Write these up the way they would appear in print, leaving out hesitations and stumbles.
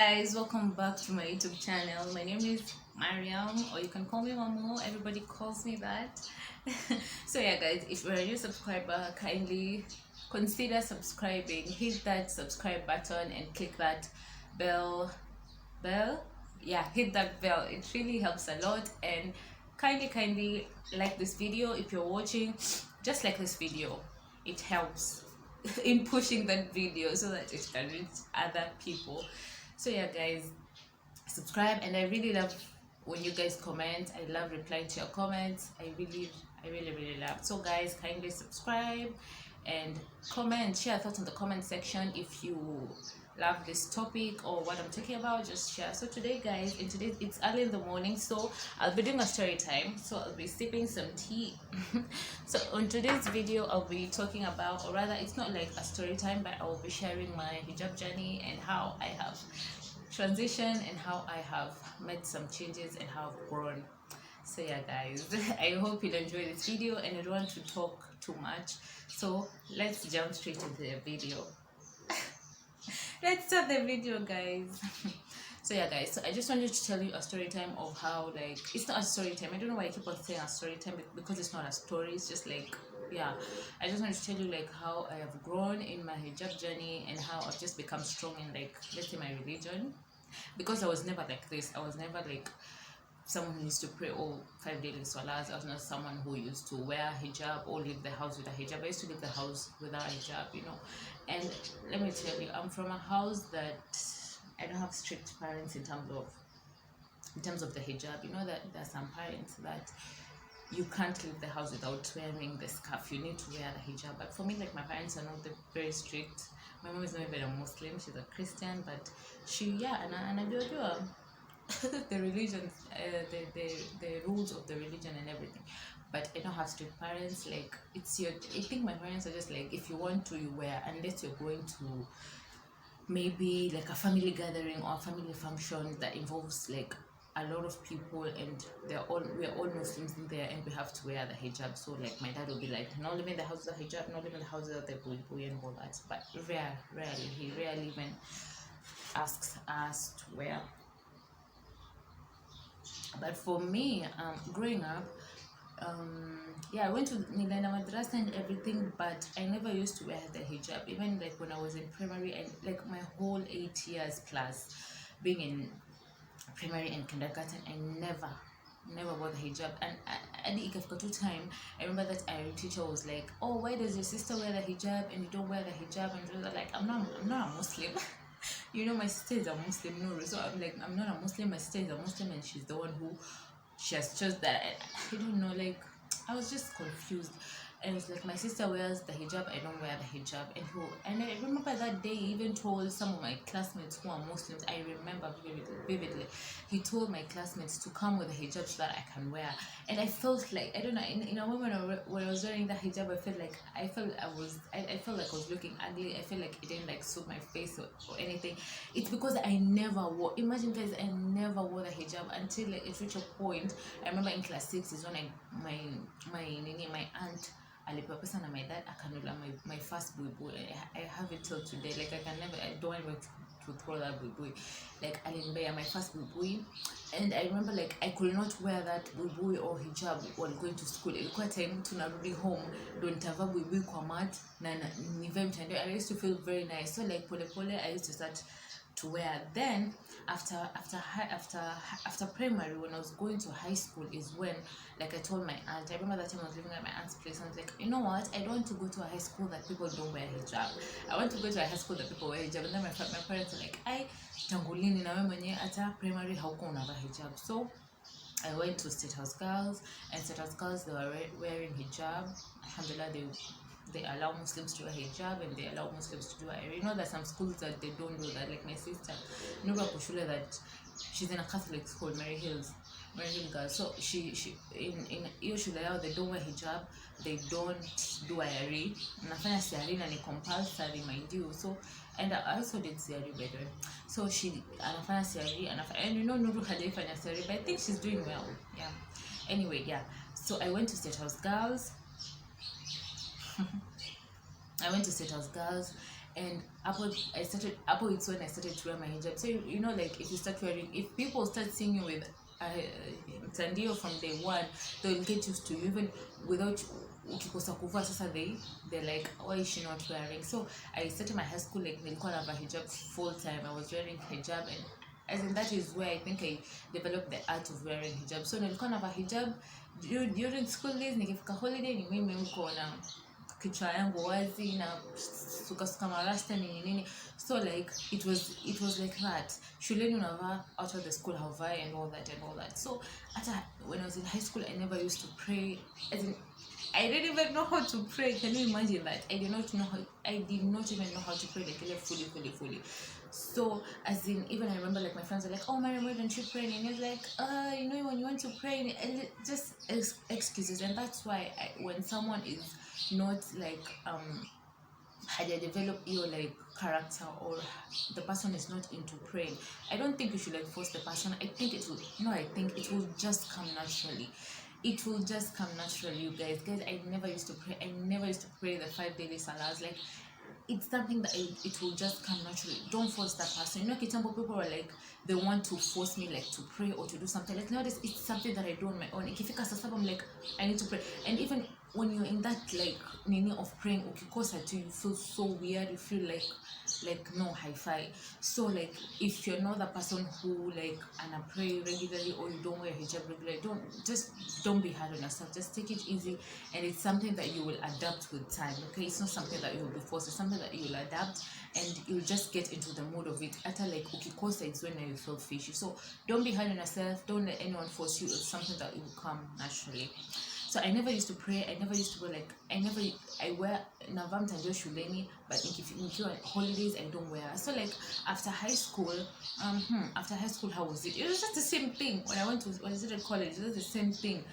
guys, welcome back to my YouTube channel. My name is Mariam, or you can call me Mamu. Everybody calls me that. So yeah guys, if you're a new subscriber, kindly consider subscribing. Hit that subscribe button and click that bell. Yeah, hit that bell. It really helps a lot. And kindly like this video. If you're watching, just like this video. It helps in pushing that video so that it can reach other people. So yeah guys, subscribe. And I really love when you guys comment. I love replying to your comments. I really love. So guys, kindly subscribe and comment, share thoughts in the comment section. If you love this topic or what I'm talking about, just share. So today guys, it's early in the morning, so I'll be doing a story time. So I'll be sipping some tea. So on today's video, I'll be talking about, or rather it's not like a story time, but I will be sharing my hijab journey and how I have transitioned and how I have made some changes and how I've grown. So yeah guys, I hope you'll enjoy this video, and I don't want to talk too much, so let's jump straight into the video. Let's start the video guys. So yeah guys, so I just wanted to tell you a story time of how, like, it's not a story time. I don't know why I keep on saying a story time, because it's not a story. It's just like, yeah, I just wanted to tell you like how I have grown in my hijab journey and how I've just become strong in, like, let's say, my religion, because I was never like this. I was never like someone who used to pray all 5 daily salahs. I was not someone who used to wear hijab or leave the house with a hijab. I used to leave the house without hijab, you know. And let me tell you, I'm from a house that I don't have strict parents in terms of the hijab. You know that there are some parents that you can't leave the house without wearing the scarf. You need to wear the hijab. But for me, like, my parents are not very strict. My mom is not even a Muslim. She's a Christian, but and I do the religion, the rules of the religion and everything. But I don't have strict parents. Like, I think my parents are just like, if you want to, you wear, unless you're going to maybe like a family gathering or a family function that involves like a lot of people, and we're all Muslims in there, and we have to wear the hijab. So like my dad will be like, not living in the house with the hijab, not living in the house with the bui and all that. But he rarely even asks us to wear. But for me, growing up, I went to Nilanda Madrasa and everything, but I never used to wear the hijab. Even like when I was in primary, and like my whole 8 years plus being in primary and kindergarten, I never wore the hijab. And at the ikafika time, I remember that our teacher was like, "Oh, why does your sister wear the hijab and you don't wear the hijab?" And I was like, I'm not a Muslim. You know, my sister is a Muslim, no. So I'm like, I'm not a Muslim, my sister is a Muslim, and she's the one who she has chosen that. I don't know, like, I was just confused. And it's like, my sister wears the hijab, I don't wear the hijab. And I remember that day he even told some of my classmates who are Muslims, I remember vividly, he told my classmates to come with a hijab so that I can wear. And I felt like, I don't know, in a moment when I was wearing the hijab, I felt like I felt like I was looking ugly. I felt like it didn't like suit my face or anything. It's because I never wore, imagine guys, I never wore the hijab until like it reached a point. I remember in class 6 is when my aunt alipapesa na my dad akanula my first buibui. I have it till today. Like, I don't want to throw that buibui. Like, alinibaya my first buibui, and I remember like I could not wear that buibui or hijab while going to school. Ilikuwa time tunarudi home ndo nitavaa buibui kwa mat na nivae mtandio. I used to feel very nice. So like pole I used to start to wear. Then after primary, when I was going to high school, is when, like, I told my aunt. I remember that time I was living at my aunt's place, and I was like, you know what, I don't want to go to a high school that people don't wear hijab. I want to go to a high school that people wear hijab. And then my parents were like, tangu lini na wewe mwenyewe hata primary haukuwa unavaa hijab? So I went to State House Girls, and State House Girls, they were wearing hijab. Alhamdulillah, they allow Muslims to wear hijab, and they allow Muslims to do it. You know, there's some schools that they don't do that. Like my sister, Nura Kushula, that she's in a Catholic school, Mary Hill Girls. So she in usually they don't wear hijab, they don't do ayari. Nafanya siari na ni compulsory, mind you. So, and I also did siari, by the way. So she anafanya siari, and you know Nuru hajaifanya siari, but I think she's doing well. Yeah. Anyway, yeah. So I went to State House Girls. And Apple it's when I started to wear my hijab. So you know, like if you start wearing, if people start seeing you with tandio from day one, they'll get used to you even without ukikosa kuvaa. Sasa they're like, why is she not wearing? So I started my high school like nilikuwa navaa hijab full time. I was wearing hijab, and as in that is where I think I developed the art of wearing hijab. So nilikuwa navaa hijab during school days. Nikifika holiday ni mimi huko na kichwa yangu wazi na suka marasta nini nini. So like it was like that. Shuleni unavaa, out of the school hauvai, and all that. So when I was in high school, I never used to pray. As in, I didn't even know how to pray. Can you imagine that? I did not even know how to pray like fully. So as in, even I remember like my friends were like, oh Mary, why don't you pray? And I was like, you know, when you want to pray, and just excuses. And that's why when someone is not like had I developed your like character, or the person is not into praying, I don't think you should like force the person. I think it will just come naturally. It will just come naturally, you guys. I never used to pray. I never used to pray the 5 daily salahs. Like, it's something that it will just come naturally. Don't force that person. You know, kitambo people are like, they want to force me like to pray or to do something. Like nowadays, it's something that I do on my own. Ikifika saa saba, I'm like, I need to pray. And even when you're in that like nini of praying, ukikosa tu, you feel so weird. You feel like no hi-fi. So like if you're not the person who like and pray regularly, or you don't wear hijab regularly, don't be hard on yourself. Just take it easy, and it's something that you will adapt with time. Okay, it's not something that you will be forced. It's something that you will adapt, and you'll just get into the mood of it. After like ukikosa, it's when you feel fishy. So don't be hard on yourself. Don't let anyone force you. It's something that will come naturally. So I never used to pray. I never used to go like, I wear navaa mtandio shuleni, but nikiwa holidays I don't wear. So like after high school, how was it? It was just the same thing. When I started college, it was the same thing.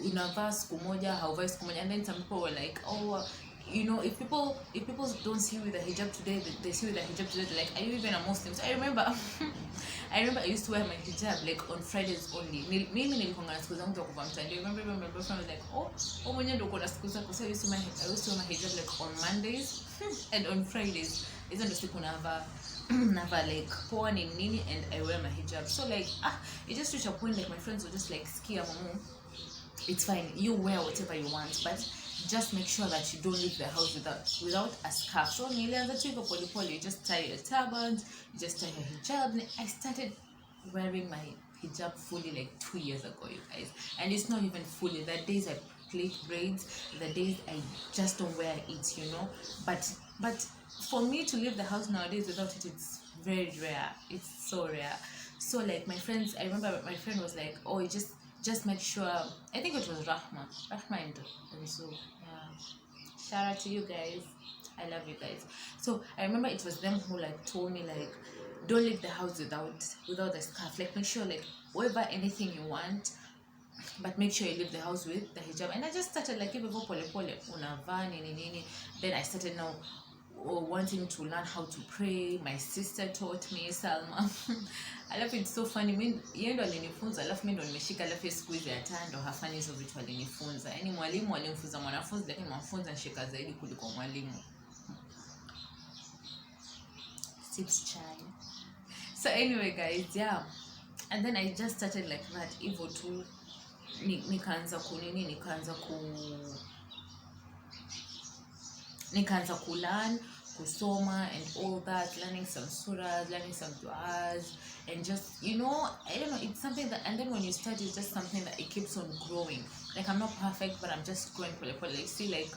Unavaa siku moja, hauvai siku moja. And then some people were like, oh, you know, if people don't see you with a hijab today, they see you with a hijab today, they're like, are you even a Muslim? So I remember I used to wear my hijab like on Fridays only. Mimi nilikuwa na siku zangu za kuvaa mtandio. I remember my boyfriend was like, oh mwenye ndio uko na siku zako. So I used to wear my hijab like on Mondays and on Fridays. Hizo ndio siku navaa like poa ni nini, and I wear my hijab. So like it just reached a point like my friends were just like, skia mamu, it's fine, you wear whatever you want, but just make sure that you don't leave the house without a scarf. So nilianza tu hivyo polepole. You just tie your turbans, you just tie your hijab. I started wearing my hijab fully like 2 years ago, you guys. And it's not even fully. The days I plait braids, the days I just don't wear it, you know. But for me to leave the house nowadays without it, it's very rare. It's so rare. So like my friends, I remember my friend was like, oh, you just make sure. I think it was Rahma and so yeah, shout out to you guys. I love you guys. So I remember it was them who like told me like, don't leave the house without a scarf. Like make sure like wear anything you want, but make sure you leave the house with the hijab. And I just started like hivyo pole unavaa nini. Then I started now wanting to learn how to pray. My sister taught me, Salma. I love it, so funny. Yeye ndo alinifunza, alafu mimi ndo nimeshika, alafu siku hizi hata ndo hafanyi hizo vitu alinifunza. Yaani mwalimu alimfunza mwanafunzi, lakini mwanafunzi anashika zaidi kuliko mwalimu. Sips chai. So anyway guys, yeah. And then I just started like that, hivyo tu nikaanza kulearn, kusoma and all that, learning some surahs, learning some du'as, and just, you know, I don't know, it's something that, and then when you start, it's just something that it keeps on growing. Like I'm not perfect, but I'm just growing pole. Like see, like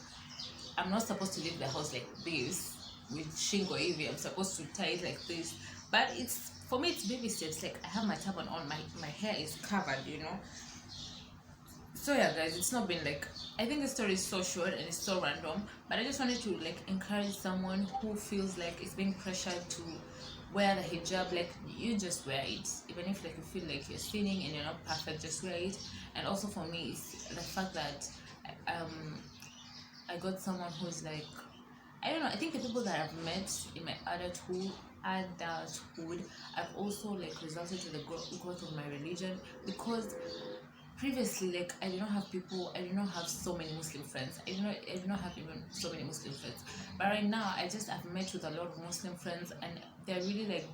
I'm not supposed to leave the house like this with shingo hivi. I'm supposed to tie it like this, but it's, for me, it's baby steps. Like I have my turban on, my hair is covered, you know. So yeah guys, it's not been like, I think the story is so short and it's so random, but I just wanted to like encourage someone who feels like it's being pressured to wear the hijab. Like you just wear it, even if like you feel like you're sinning and you're not perfect, just wear it. And also for me, it's the fact that I got someone who's like, I don't know, I think the people that I've met in my adulthood, I've also like resulted to the growth of my religion, because previously, like, I did not have people, I did not have so many Muslim friends. I did not have even so many Muslim friends. But right now, I just have met with a lot of Muslim friends, and they're really like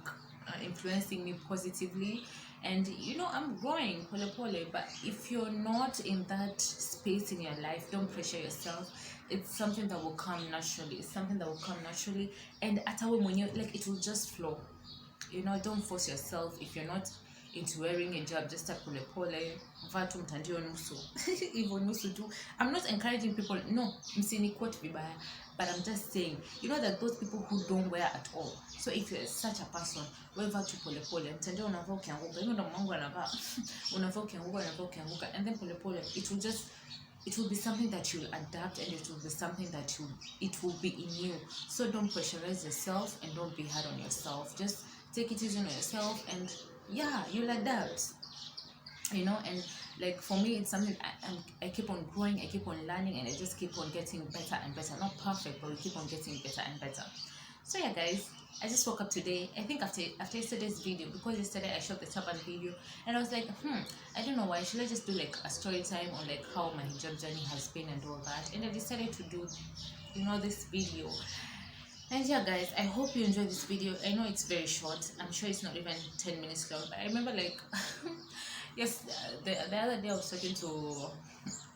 influencing me positively. And I'm growing, pole pole. But if you're not in that space in your life, don't pressure yourself. It's something that will come naturally. It's something that will come naturally, and at our when you like, it will just flow. Don't force yourself. If you're not into wearing a hijab, just a pole pole vatu mtandio nusu hivyo nusu tu. I'm not encouraging people, no, msini quote vibaya, but I'm just saying, that those people who don't wear at all. So if you're such a person, wear vatu pole pole, mtandio unavaa ukianguka, ndo mwangu anavaa unavaa ukianguka, and then pole pole, it will be something that you'll adapt, and it will be something that it will be in you. So don't pressurize yourself, and don't be hard on yourself. Just take it easy on yourself, and yeah, you'll adapt. And like for me, it's something I keep on growing, I keep on learning, and I just keep on getting better and better. Not perfect, but we keep on getting better and better. So yeah, guys, I just woke up today. I think after yesterday's video, because yesterday I shot the turban video, and I was like, I don't know why. Should I just do like a story time on like how my hijab journey has been and all that? And I decided to do, this video. And yeah, guys, I hope you enjoyed this video. I know it's very short. I'm sure it's not even 10 minutes long. But I remember like, yes, the other day I was talking to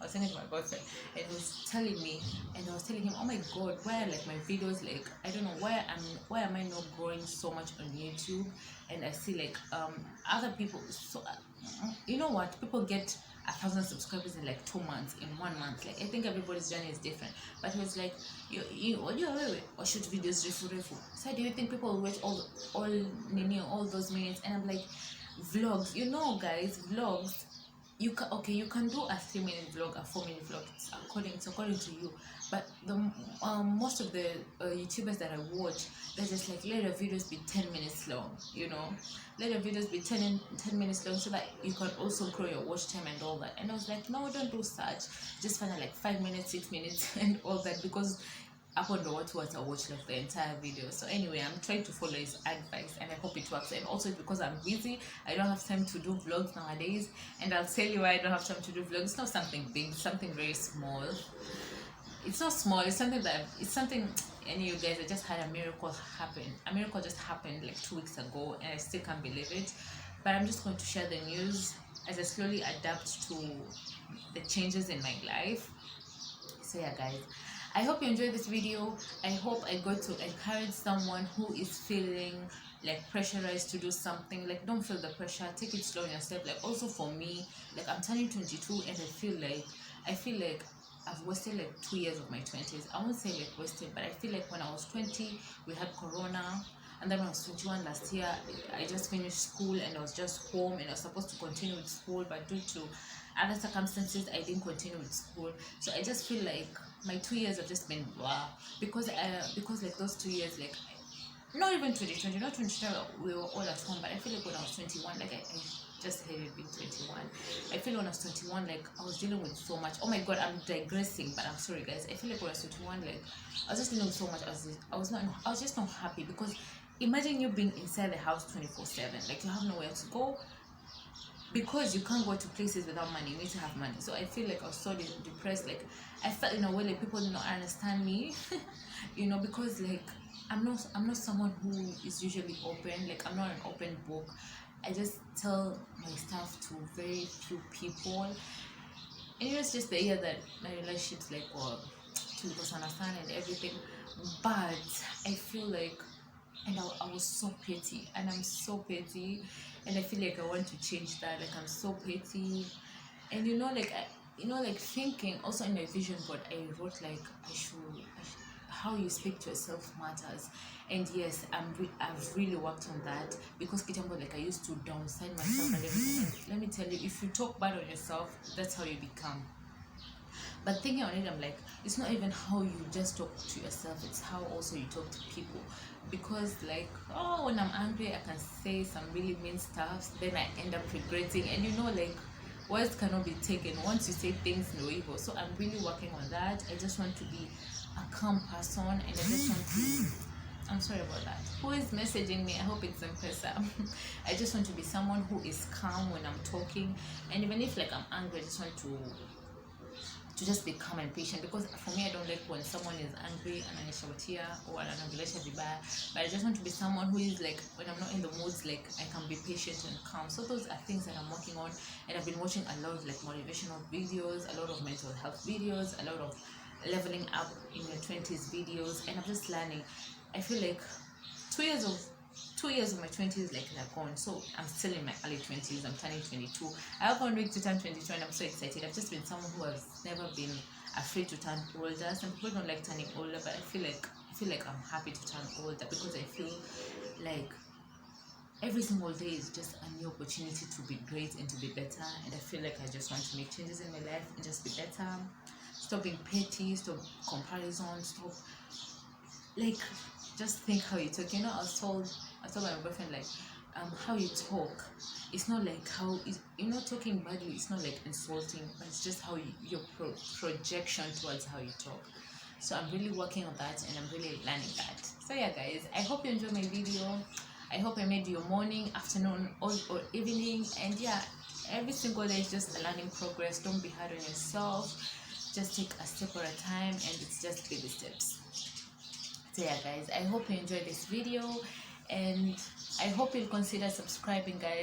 my boyfriend, and he was telling me, and I was telling him, oh my god, why are like my videos, like, I don't know, why am I not growing so much on YouTube? And I see like other people, so you know what, people get 1,000 subscribers in like 2 months, in 1 month. Like, I think everybody's journey is different, but he was like, you or shoot videos refu. So do you think people will watch all those minutes? And I'm like, vlogs, guys, vlogs, you can do a 3-minute vlog, a 4-minute vlog. It's according to you. But the most of the YouTubers that I watch, they're just like, let your videos be 10 minutes long. Let your videos be 10 minutes long, so that you can also grow your watch time and all that. And I was like, no, don't do such. Just find like 5 minutes, 6 minutes, and all that, because upon the what I watch like the entire video. So anyway, I'm trying to follow his advice, and I hope it works. And also because I'm busy, I don't have time to do vlogs nowadays. And I'll tell you why I don't have time to do vlogs. It's not something big, it's something very small. It's not small, it's something, and you guys, I just had a miracle happen. A miracle just happened like 2 weeks ago, and I still can't believe it. But I'm just going to share the news as I slowly adapt to the changes in my life. So yeah, guys, I hope you enjoyed this video. I hope I got to encourage someone who is feeling like pressurized to do something. Like, don't feel the pressure, take it slow on yourself. Like, also for me, like, I'm turning 22, and I feel like I've wasted like 2 years of my 20s. I won't say like wasted, but I feel like when I was 20, we had Corona, and then when I was 21 last year, I just finished school, and I was just home, and I was supposed to continue with school, but due to other circumstances, I didn't continue with school. So I just feel like my 2 years have just been blah, because like those 2 years, like, not even 2020, not 2020, we were all at home. But I feel like when I was 21, like I just hated being 21. I feel when I was 21, like, I was dealing with so much. Oh my god, I'm digressing, but I'm sorry, guys. I feel like when I was 21, like, I was just dealing with so much. I was just not happy, because imagine you being inside the house 24/7, like, you have nowhere to go, because you can't go to places without money. You need to have money. So I feel like I was so depressed. Like, I felt in a way like people did not understand me, because like I'm not someone who is usually open. Like, I'm not an open book. I just tell my stuff to very few people, and it's just the year that my relationships like to understand and everything. But I feel like, and I was so petty, and I'm so petty, and I feel like I want to change that. Like, I'm so petty, and like thinking also in my vision board, I wrote like I should how you speak to yourself matters. And yes, I've really worked on that, because kitambo, like, I used to downside myself and everything. And let me tell you, if you talk bad on yourself, that's how you become. But thinking on it, I'm like, it's not even how you just talk to yourself, it's how also you talk to people. Because like, when I'm angry, I can say some really mean stuff, then I end up regretting. And like, words cannot be taken once you say things no evil. So I'm really working on that. I just want to be a calm person, and I'm sorry about that. Who is messaging me? I hope it's M-Pesa. I just want to be someone who is calm when I'm talking, and even if like I'm angry, I just want to just be calm and patient, because for me I don't like when someone is angry and ananishautia or ananiongelesha vibaya, but I just want to be someone who is like, when I'm not in the moods, like I can be patient and calm. So those are things that I'm working on, and I've been watching a lot of like motivational videos, a lot of mental health videos, a lot of leveling up in your 20s videos, and I'm just learning. I feel like 2 years of 2 years of my 20s like they're gone, so I'm still in my early 20s. I'm turning 22. I have 1 week to turn 22 and I'm so excited. I've just been someone who has never been afraid to turn older. Some people don't like turning older, but I feel like I'm happy to turn older, because I feel like every single day is just a new opportunity to be great and to be better, and I feel like I just want to make changes in my life and just be better. Stop being petty, stop comparison, stop like, just think how you talk. I told my boyfriend, like, how you talk, it's not like how you're not talking badly, it's not like insulting, but it's just how your projection towards how you talk. So I'm really working on that, and I'm really learning that. So yeah, guys, I hope you enjoyed my video. I hope I made your morning, afternoon, or evening. And yeah, every single day is just a learning progress. Don't be hard on yourself, just take a step at a time, and it's just baby steps. So yeah, guys, I hope you enjoyed this video, and I hope you'll consider subscribing, guys.